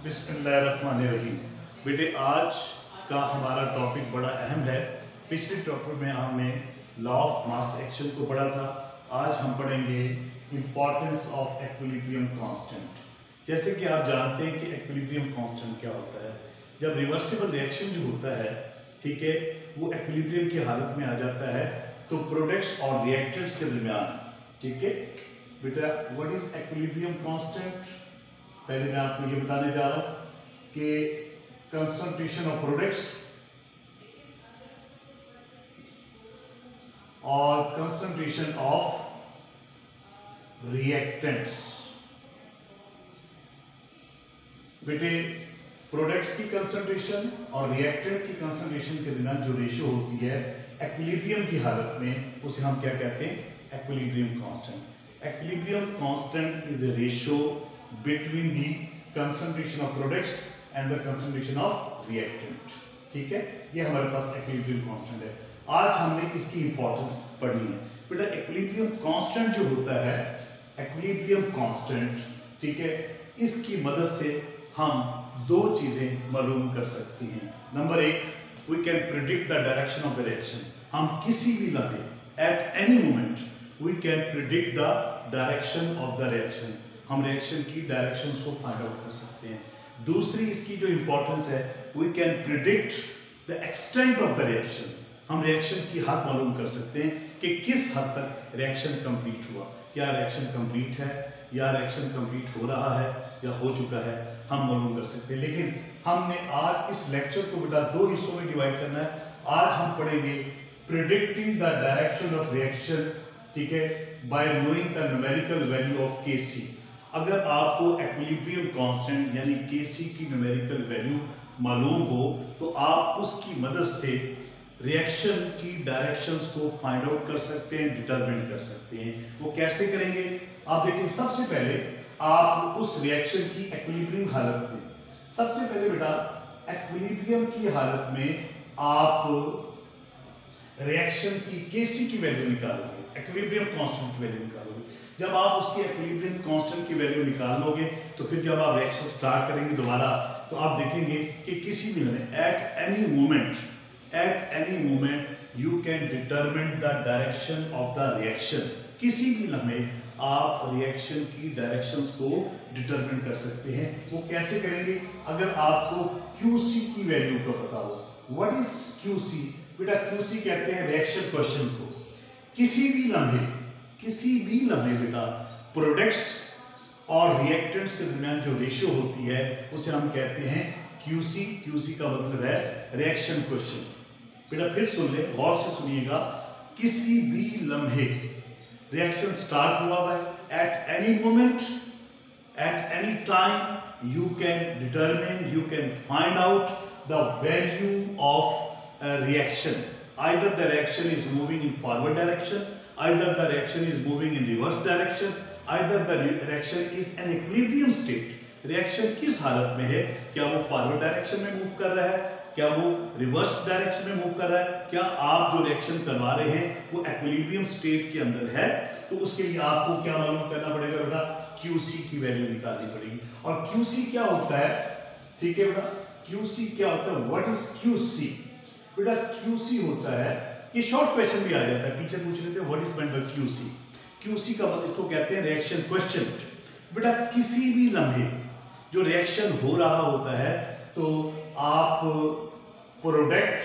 बिस्मिल्लाहिर्रहमानिर्रहीम। बेटे, आज का हमारा टॉपिक बड़ा अहम है। पिछले टॉपिक में हमने लॉ ऑफ मास एक्शन को पढ़ा था। आज हम पढ़ेंगे इंपॉर्टेंस ऑफ एक्विलिब्रियम कांस्टेंट। जैसे कि आप जानते हैं कि एक्विलिब्रियम कांस्टेंट क्या होता है। जब रिवर्सिबल रिएक्शन जो होता है, ठीक है, वो एक्विलिब्रियम की हालत में आ जाता है तो प्रोडक्ट्स और रिएक्टेंट्स के दरमियान, ठीक है बेटा, व्हाट इज एक्विलिब्रियम कांस्टेंट। पहले मैं आपको ये बताने जा रहा हूं कि कंसंट्रेशन ऑफ प्रोडक्ट्स और कंसंट्रेशन ऑफ रिएक्टेंट्स। बेटे, प्रोडक्ट्स की कंसंट्रेशन और रिएक्टेंट की कंसंट्रेशन के दरमियान जो रेशियो होती है एक्विलिब्रियम की हालत में, उसे हम क्या कहते हैं? Equilibrium constant. Equilibrium constant is a ratio between the concentration of products and the concentration of reactant। ठीक है, ये हमारे पास एक्विलिब्रियम कांस्टेंट है। आज हमने इसकी इंपॉर्टेंस पढ़नी है। बेटा, एक्विलिब्रियम कांस्टेंट जो होता है, एक्विलिब्रियम कांस्टेंट, ठीक है, इसकी मदद से हम दो चीजें मालूम कर सकते हैं। नंबर एक, we can predict the direction of the reaction. हम किसी भी लम्हे, at any moment, we can predict the direction of the reaction. हम रिएक्शन की डायरेक्शंस को फाइंड आउट कर सकते हैं। दूसरी इसकी जो इंपॉर्टेंस है, we can predict the extent of the reaction. हम रिएक्शन की हद मालूम कर सकते हैं कि किस हद तक रिएक्शन कंप्लीट हुआ। क्या रिएक्शन कंप्लीट है या रिएक्शन कंप्लीट हो रहा है या हो चुका है, हम मालूम कर सकते हैं। लेकिन हमने आज इस लेक्चर को बेटा दो हिस्सों में डिवाइड करना है। आज हम पढ़ेंगे predicting the direction of reaction, ठीक है, bye knowing the numerical value of Kc। अगर आपको एक्विलिब्रियम कांस्टेंट यानी Kc की न्यूमेरिकल वैल्यू मालूम हो तो आप उसकी मदद से रिएक्शन की डायरेक्शंस को फाइंड आउट कर सकते हैं, डिटरमिन कर सकते हैं। वो कैसे करेंगे? आप देखिए, सबसे पहले आप उस रिएक्शन की एक्विलिब्रियम हालत थी। सबसे पहले बेटा एक्विलिब्रियम की हालत में आप रिएक्शन की Kc की वैल्यू निकालोगे, एक्विलिब्रियम कांस्टेंट की वैल्यू निकालोगे। जब आप उसकी एक्विलिब्रियम कांस्टेंट की वैल्यू निकाल लोगे तो फिर जब आप रिएक्शन स्टार्ट करेंगे दोबारा, तो आप देखेंगे कि किसी भी लम्हे, at any moment you can determine the direction of the reaction. किसी भी लम्हे आप रिएक्शन की डायरेक्शंस को डिटरमिन कर सकते हैं। वो कैसे करेंगे? अगर आपको Qc की वैल्यू का पता हो। What is Qc? बेटा, Qc कहते हैं रिएक्शन क्वेश्चन को। किसी भी लम्हे बेटा प्रोडक्ट्स और रिएक्टेंट्स के दरमियान जो रेशियो होती है उसे हम कहते हैं Qc। Qc का मतलब है रिएक्शन क्वेश्चन। बेटा फिर सुन ले, गौर से सुनिएगा। किसी भी लम्हे रिएक्शन स्टार्ट हुआ है, eight any moment, at any time you can determine, you can find out the value of reaction. Either the reaction is moving in forward direction, either the reaction is moving in reverse direction, either the reaction is an equilibrium state। Reaction किस हालत में है? क्या वो forward direction में move कर रहा है, क्या वो रिवर्स डायरेक्शन में मूव कर रहा है, क्या आप जो रिएक्शन करवा रहे हैं वो एक्विलिब्रियम स्टेट के अंदर है? तो उसके लिए आपको क्या मालूम करना पड़ेगा बेटा? Qc की वैल्यू निकालनी पड़ेगी। और Qc क्या होता है? ठीक है बेटा, Qc क्या होता है? What is Qc? बेटा Qc होता है, ये शॉर्ट क्वेश्चन भी आ जाता है, टीचर पूछ लेते हैं what is meant by Qc। Qc का मतलब इसको कहते हैं रिएक्शन क्वेश्चन। बेटा किसी भी लम्हे जो रिएक्शन हो रहा होता है तो आप प्रोडक्ट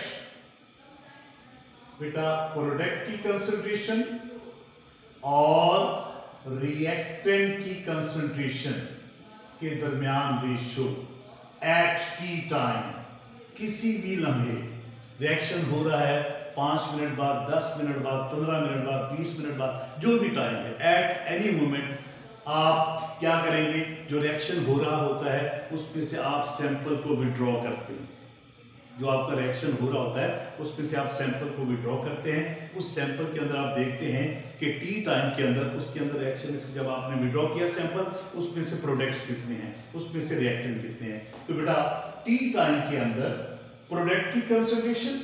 की कंसंट्रेशन और रिएक्टेंट की कंसंट्रेशन के दरमियान रेशियो एट टी टाइम, किसी भी लम्हे रिएक्शन हो रहा है 5 मिनट बाद, 10 मिनट बाद, 15 मिनट बाद, 20 मिनट बाद, जो भी टाइम है, एट एनी मोमेंट आप क्या करेंगे? जो रिएक्शन हो रहा होता है उसमें से आप सैंपल को विड्रॉ करते हैं। जो आपका रिएक्शन हो रहा होता है उसमें से आप सैंपल को विड्रॉ करते हैं। उस सैंपल के अंदर आप देखते हैं कि टी टाइम के अंदर, उसके अंदर रिएक्शन से जब आपने विड्रॉ किया सैंपल, उसमें से प्रोडक्ट्स कितने हैं, उसमें से रिएक्टेंट कितने हैं। तो बेटा टी टाइम के अंदर प्रोडक्ट की कंसंट्रेशन,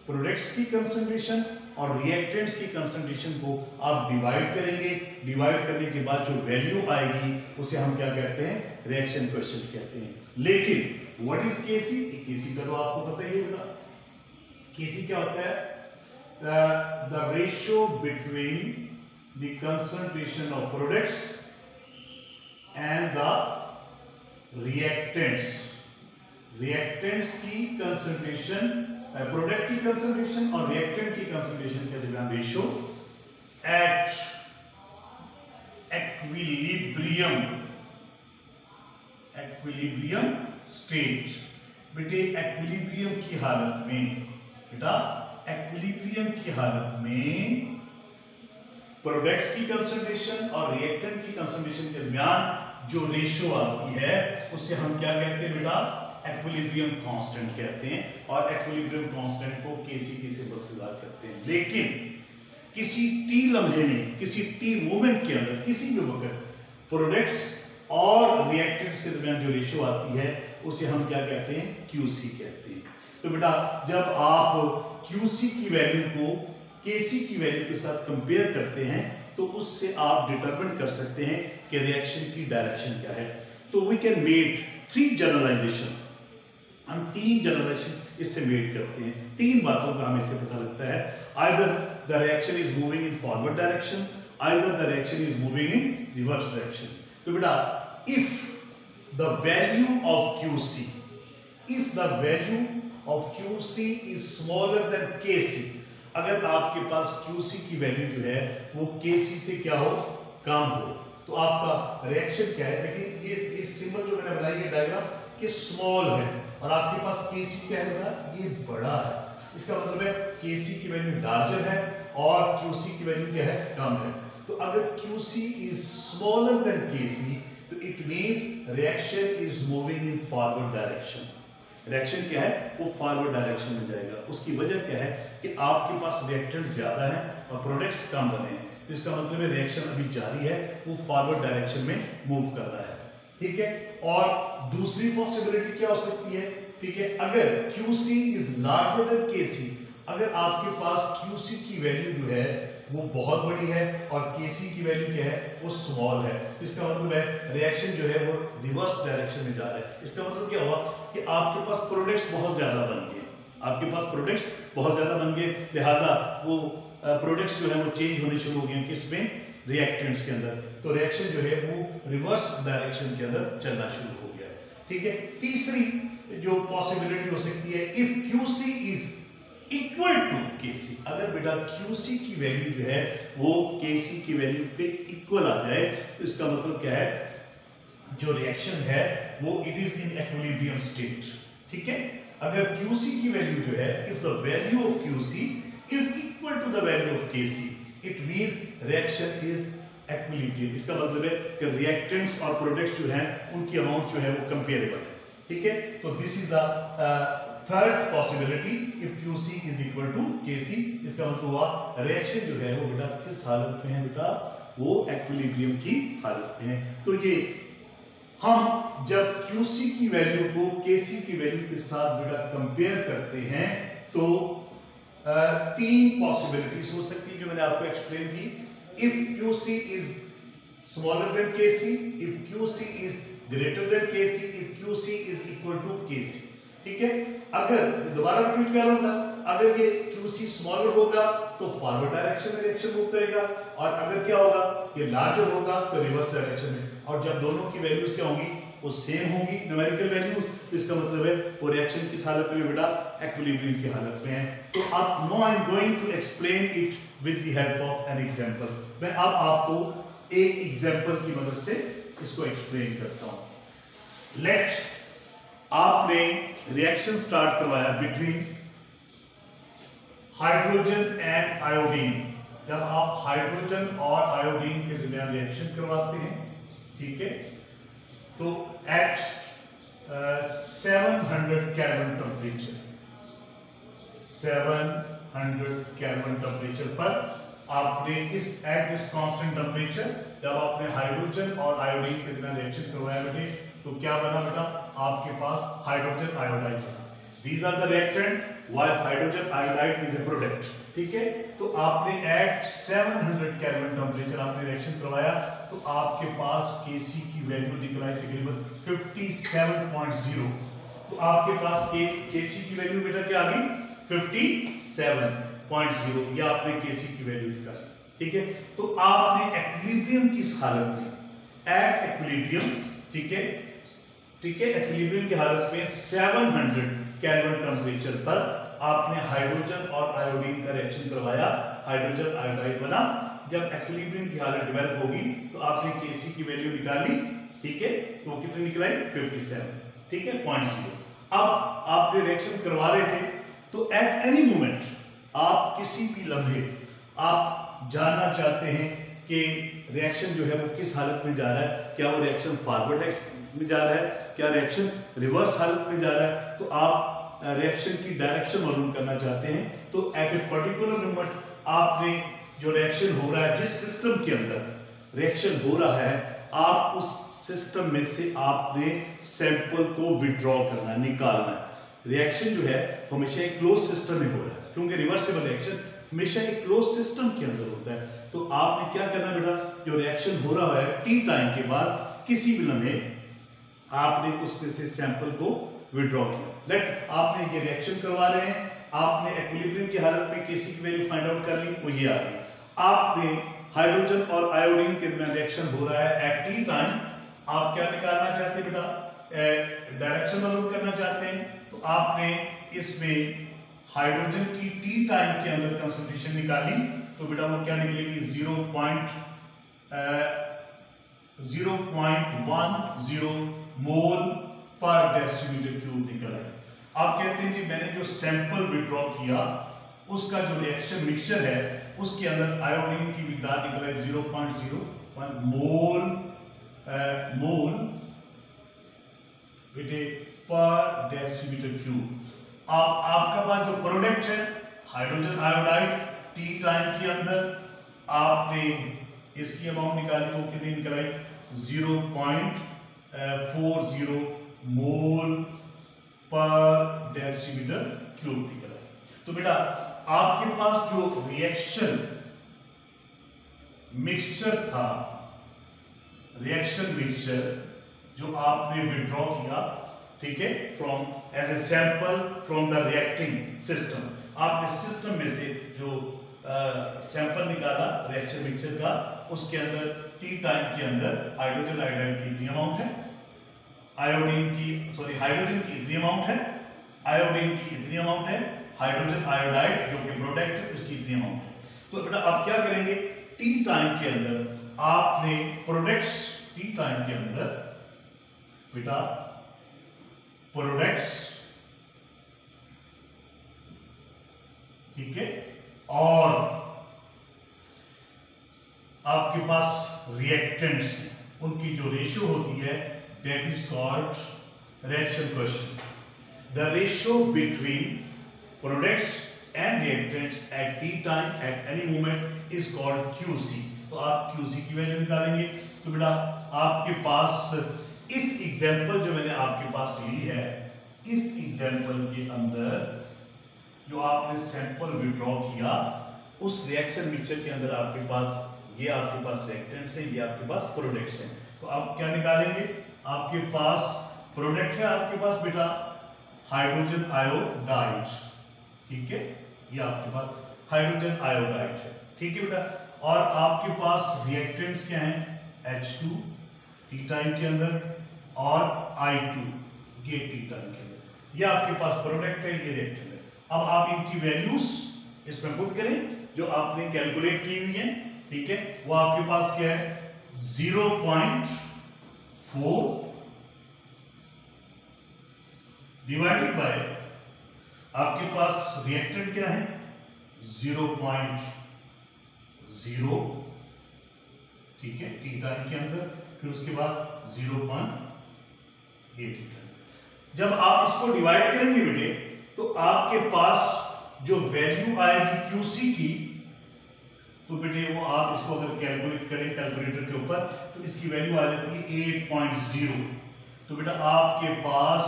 प्रोडक्ट्स की कंसंट्रेशन और रिएक्टेंट्स की कंसंट्रेशन को आप डिवाइड करेंगे। डिवाइड करने के बाद जो वैल्यू आएगी उसे हम क्या कहते हैं, रिएक्शन कोएफिशिएंट कहते हैं। लेकिन व्हाट इज केसी, केसी का तो आपको पता ही है बेटा, केसी क्या होता है, the ratio between the concentration of products and the reactants. Reactants की कंसंट्रेशन, प्रोडक्ट की कंसंट्रेशन और रिएक्टेंट की कंसंट्रेशन के दरमियान रेशियो एट एक्विलिब्रियम स्टेट। बेटे एक्विलिब्रियम की हालत में, बेटा एक्विलिब्रियम की हालत में प्रोडक्ट्स की कंसंट्रेशन और रिएक्टेंट की कंसंट्रेशन के दरमियान जो रेशियो आती है उसे हम क्या कहते हैं बेटा, एक्विलिब्रियम कांस्टेंट कहते हैं। और एक्विलिब्रियम कांस्टेंट को केसी से बरकरार करते हैं। लेकिन किसी टी लम्हे में, किसी टी मोमेंट के अंदर, किसी भी वक्त प्रोडक्ट्स और रिएक्टेंट्स के दरमियान जो रेशियो आती है उसे हम क्या कहते हैं, क्यूसी कहते हैं। तो बेटा जब आप क्यूसी की वैल्यू को केसी की वैल्यू के साथ कंपेयर करते हैं तो उससे आप डिटरमिन कर सकते हैं कि रिएक्शन की डायरेक्शन क्या है। तो वी कैन मेक 3 जनरलाइजेशन, हम 3 जनरलाइजेशन इससे मेड करते हैं। 3 बातों का हमें इससे पता लगता है, either the reaction is moving in forward direction, either the reaction is moving in reverse direction. तो बेटा if the value of QC, if the value of QC is smaller than KC, अगर आपके पास क्यूसी की value जो है वो केसी से क्या हो, कम हो, तो आपका रिएक्शन क्या है। देखिए ये सिंबल जो मैंने बनाई है डायग्राम, कि स्मॉल है और आपके पास केसी क्या है बेटा, ये बड़ा है। इसका मतलब है केसी की वैल्यू लार्जर है और क्यूसी की वैल्यू क्या है, कम है। तो अगर क्यूसी इज स्मॉलर देन केसी तो it means reaction is moving in forward direction. Reaction क्या है, वो फॉरवर्ड डायरेक्शन में जाएगा। उसकी वजह क्या है कि आपके पास रिएक्टेंट ज्यादा है और प्रोडक्ट्स कम बने हैं। तो इसका मतलब है रिएक्शन अभी जारी है, वो फॉरवर्ड डायरेक्शन में मूव कर रहा है। ठीक है। और दूसरी पॉसिबिलिटी क्या हो सकती है, ठीक है, अगर QC is larger then KC, अगर आपके पास QC की वैल्यू जो है वो बहुत बड़ी है और KC की वैल्यू क्या है, वो स्मॉल है, तो इसका मतलब है रिएक्शन जो है वो रिवर्स डायरेक्शन में जा रहा है। इसका मतलब क्या हुआ कि आपके पास प्रोडक्ट्स बहुत ज्यादा बन गए, आपके पास प्रोडक्ट्स बहुत ज्यादा बन गए, लिहाजा वो प्रोडक्ट्स जो है वो चेंज होने शुरू हो गए किसमें, रिएक्टेंट्स के अंदर। तो रिएक्शन जो है वो रिवर्स डायरेक्शन के अंदर चलना शुरू हो गया है। ठीक है। तीसरी जो पॉसिबिलिटी हो सकती है, if QC is equal to KC, अगर बेटा QC की वैल्यू जो है वो KC की वैल्यू पे इक्वल आ जाए तो इसका मतलब क्या है, जो रिएक्शन है वो it is in equilibrium state. ठीक है। अगर QC की वैल्यू जो है, if the value of QC is equal to the value of KC, it means reaction is equilibrium. इसका मतलब है कि रिएक्टेंट्स और प्रोडक्ट्स जो हैं उनकी अमाउंट जो है वो कंपेरेबल है। ठीक है। तो this is the third possibility, if QC is equal to KC, इसका मतलब हुआ रिएक्शन जो है वो बेटा किस हालत में है, बेटा वो इक्विलिब्रियम की हालत में है। तो ये हम जब QC की वैल्यू को KC की वैल्यू के साथ बेटा कंपेयर करते हैं तो 3 पॉसिबिलिटीज हो सकती है जो मैंने आपको एक्सप्लेन की। If QC is smaller than KC, if QC is greater than KC, if QC is equal to KC। ठीक है। अगर दोबारा रिपीट कर रहा हूं, अगर ये QC स्मॉलर होगा तो फॉरवर्ड डायरेक्शन में रिएक्शन मूव करेगा, और अगर क्या होगा, ये लार्जर होगा तो रिवर्स डायरेक्शन में। और जब दोनों की वैल्यूज क्या होंगी, वो सेम होंगी न्यूमेरिकल वैल्यूज, तो इसका मतलब है वो रिएक्शन किस हालत में बेटा, इक्विलिब्रियम की हालत में है। तो अब no I am going to explain it with the help of an example. मैं अब आपको एक एग्जांपल की मदद से इसको एक्सप्लेन करता हूं। लेट्स, आपने रिएक्शन स्टार्ट करवाया बिटवीन हाइड्रोजन एंड आयोडीन। जब आप हाइड्रोजन और आयोडीन के दरमियान रिएक्शन करवाते हैं, ठीक है, तो at 700 kelvin temperature, 700 kelvin temperature पर आपने एट दिस कांस्टेंट टेम्परेचर जब आपने हाइड्रोजन और आयोडीन के दरमियान रिएक्शन करवाया बेटे, तो क्या बना बेटा, आपके पास हाइड्रोजन आयोडाइड बना। These are the reactant while hydrogen iodide is a product. ठीक है, तो आपने at 700 केल्विन टेम्परेचर आपने रिएक्शन करवाया तो आपके पास Kc की वैल्यू निकल आई तकरीबन 57.0। तो आपके पास Kc की वैल्यू बेटा क्या आ गई 57.0, या आपने Kc की वैल्यू निकाली। ठीक है, तो आपने इक्विलिब्रियम की हालत में एट इक्विलिब्रियम, ठीक है इक्विलिब्रियम की हालत में 700 केल्विन टेम्परेचर पर आपने हाइड्रोजन और आयोडीन का रिएक्शन करवाया, हाइड्रोजन आयोडाइड बना। जब इक्विलिब्रियम की हालत डेवलप होगी तो आपने Kc की वैल्यू निकाली। ठीक है, तो कितनी निकलाई 57, ठीक है 0.0। अब आपने रिएक्शन करवा रहे थे तो एट एनी मोमेंट आप किसी भी लम्हे आप जानना चाहते हैं कि रिएक्शन जो है वो किस हालत में जा रहा है, क्या वो रिएक्शन फॉरवर्ड में जा रहा है, क्या रिएक्शन रिवर्स हालत में जा रहा है। तो आप रिएक्शन की डायरेक्शन मालूम करना चाहते हैं तो एट ए पर्टिकुलर मोमेंट आपने जो रिएक्शन हो रहा है, जिस सिस्टम के अंदर रिएक्शन हो रहा है, आप उस सिस्टम में से आपने सैंपल को विड्रॉ करना, निकालना है। रिएक्शन जो है हमेशा एक क्लोज सिस्टम में हो रहा है, क्योंकि रिवर्सिबल रिएक्शन हमेशा एक क्लोज सिस्टम के अंदर होता है। तो आपने क्या करना बेटा, जो रिएक्शन हो रहा है टी टाइम के बाद किसी भी लम्हे आपने उसमें से सैंपल को विड्रॉ किया। लेट आपने ये रिएक्शन करवा रहे हैं, आपने इक्विलिब्रियम की हालत में Kc की वैल्यू फाइंड आउट कर ली, वो ये आ गई। आपने हाइड्रोजन और आयोडीन के दरमियान रिएक्शन हो रहा है एट टी टाइम, आप क्या निकालना चाहते हैं बेटा, डायरेक्शन मालूम करना चाहते हैं। तो आपने इसमें हाइड्रोजन की टी टाइम के अंदर कंसंट्रेशन निकाली तो बेटा वो क्या निकलेगी 0.10 मोल पर डेसीमीटर क्यूब निकल आए। आप कहते हैं जी मैंने जो सैंपल विड्रॉ किया उसका जो रिएक्शन मिक्सचर है उसके अंदर आयोडीन की मिकदार निकल है 0.01 मोल बेटे पर डेसीमीटर क्यूब। आपका पास जो प्रोडक्ट है हाइड्रोजन आयोडाइड टी टाइम के अंदर आपने इसकी अमाउंट निकाली तो कितनी निकल आई 0.40 मोल पर डेसीमीटर क्यूब निकल आई। तो बेटा आपके पास जो रिएक्शन मिक्सचर था, रिएक्शन मिक्सचर जो आपने विड्रॉ किया, ठीक है, from as a sample from the reacting system, आपने सिस्टम में से जो सैंपल निकाला रिएक्शन मिक्सचर का, उसके अंदर टी टाइम के अंदर हाइड्रोजन आयोडाइड की इतनी अमाउंट है, हाइड्रोजन की इतनी अमाउंट है, आयोडीन की इतनी अमाउंट है, हाइड्रोजन आयोडाइड जो कि प्रोडक्ट है उसकी इतनी अमाउंट है। तो बेटा आप क्या करेंगे, टी टाइम के अंदर आपने प्रोडक्ट्स, टी टाइम के अंदर बेटा प्रोडक्ट्स, ठीक है, और आपके पास रिएक्टेंट्स उनकी जो रेशियो होती है that is called reaction coefficient. The ratio between products and reactants eight T time eight any moment is called QC। तो आप QC की वैल्यू निकालेंगे। तो बेटा आपके पास इस एग्जाम्पल जो मैंने आपके पास ली है, इस एग्जाम्पल के अंदर जो आपने सैंपल विड्रॉ किया उस रिएक्शन मिक्सचर के अंदर आपके पास रिएक्टेंट्स हैं, ये आपके पास प्रोडक्ट्स हैं। तो आप क्या निकालेंगे, आपके पास प्रोडक्ट है आपके पास बेटा हाइड्रोजन आयोडाइड, ठीक है, ये आपके पास हाइड्रोजन आयोडाइड है, ठीक है बेटा, और आपके पास रिएक्टेंट्स क्या हैं H2 टी टाइम के अंदर और I2 ये टी टाइम के अंदर, ये आपके पास प्रोडक्ट है, ये रिएक्टेंट है। अब आप इनकी वैल्यूज इसमें पुट करें जो आपने कैलकुलेट की हुई है, ठीक है, वो आपके पास क्या है 0.4 डिवाइडेड बाय आपके पास रिएक्टेंट क्या है 0.0, ठीक है, टी टाइम के अंदर, फिर उसके बाद 0.8 टी टाइम। जब आप इसको डिवाइड करेंगे बेटे तो आपके पास जो वैल्यू आएगी QC की, तो बेटे वो आप इसको अगर कैलकुलेट करें कैलकुलेटर के ऊपर तो इसकी वैल्यू आ जाती है 8.0। तो बेटा आपके पास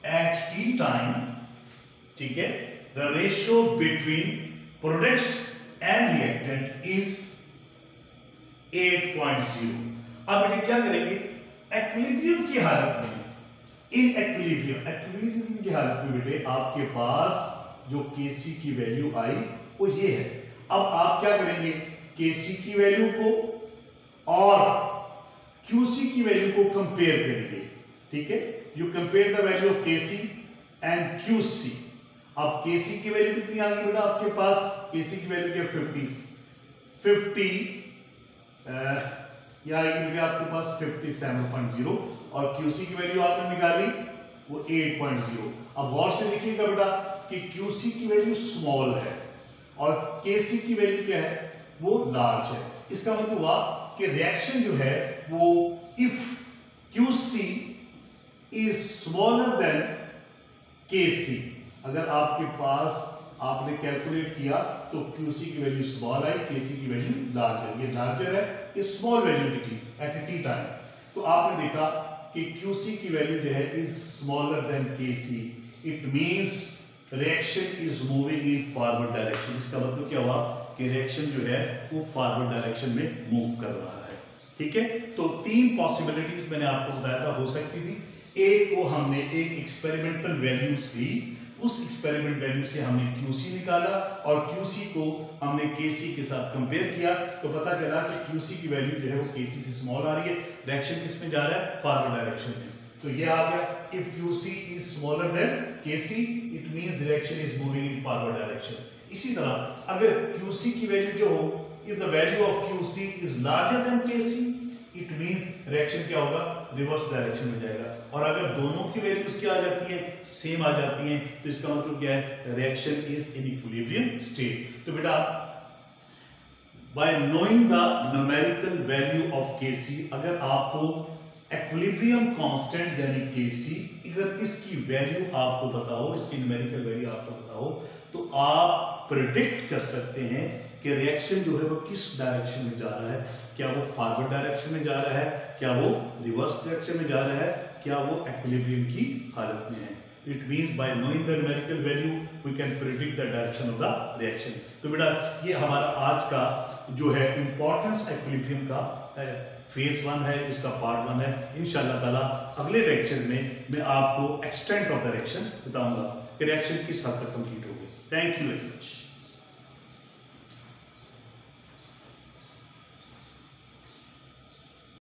एट टी टाइम ठीक है, the ratio between products and reactant is 8.0। अब बेटे क्या करेंगे, एक्विलिब्रियम की हालत में, इन एक्विलिब्रियम की हालत में बेटे आपके पास जो केसी की वैल्यू आई वो ये है। अब आप क्या करेंगे, केसी की वैल्यू को और क्यूसी की वैल्यू को कंपेयर करेंगे, ठीक है। You compare the value of KC and QC. अब केसी की वैल्यू कितनी आ गई बेटा आपके पास, केसी की वैल्यू क्या 50 या आएगी बेटा आपके पास 57.0 और क्यूसी की वैल्यू आपने निकाली वो 8.0। अब गौर से देखिएगा बेटा कि क्यूसी की वैल्यू स्मॉल है और केसी की वैल्यू क्या है, वो लार्ज है। इसका मतलब हुआ कि रिएक्शन जो है वो if QC is smaller than KC, अगर आपके पास आपने कैलकुलेट किया तो क्यूसी की वैल्यू स्मॉल आई, केसी की वैल्यू लार्ज है। ये लार्जर है, ये स्मॉल वैल्यू निकली एट टी टाइम। तो आपने देखा कि क्यूसी की वैल्यू जो है is smaller than KC, it means reaction is moving in forward direction. इसका मतलब क्या हुआ कि रिएक्शन जो है वो फॉरवर्ड डायरेक्शन में मूव कर रहा है, ठीक है। तो तीन पॉसिबिलिटीज मैंने आपको बताया था हो सकती थी। एक को हमने एक एक्सपेरिमेंटल वैल्यूज ली, उस एक्सपेरिमेंट वैल्यू से हमने क्यूसी निकाला और क्यूसी को हमने केसी के साथ कंपेयर किया तो पता चला कि क्यूसी की वैल्यू जो है वो केसी से स्मॉल आ रही है, रिएक्शन किस में जा रहा है, फॉरवर्ड डायरेक्शन में। तो ये आ गया, if QC is smaller than KC it means reaction is moving in forward direction. इसी तरह अगर क्यूसी की वैल्यू जो हो, if the value of QC is larger than KC it means reaction क्या होगा, रिवर्स डायरेक्शन में जाएगा। और अगर दोनों की वैल्यूज क्या आ जाती है, सेम आ जाती हैं, तो इसका मतलब क्या है, reaction is in equilibrium state. तो बेटा by knowing the numerical value of KC, अगर आपको इक्विलिब्रियम कांस्टेंट यानी केसी, अगर इसकी वैल्यू आपको पता हो, इसकी न्यूमेरिकल वैल्यू आपको पता हो, तो आप प्रेडिक्ट कर सकते हैं कि रिएक्शन जो है वो किस डायरेक्शन में जा रहा है। क्या वो फॉरवर्ड डायरेक्शन में जा रहा है, क्या वो रिवर्स डायरेक्शन में जा रहा है, क्या वो इक्विलिब्रियम की हालत में है। It means by knowing the numerical value we can predict the direction of the reaction. तो बेटा ये हमारा आज का जो है इंपॉर्टेंस इक्विलिब्रियम का फेज 1 है, इसका पार्ट 1 है। इंशाल्लाह ताला अगले लेक्चर में मैं आपको एक्सटेंट ऑफ द रिएक्शन बताऊंगा कि रिएक्शन किस हद तक कंप्लीट होगी। Thank you very much.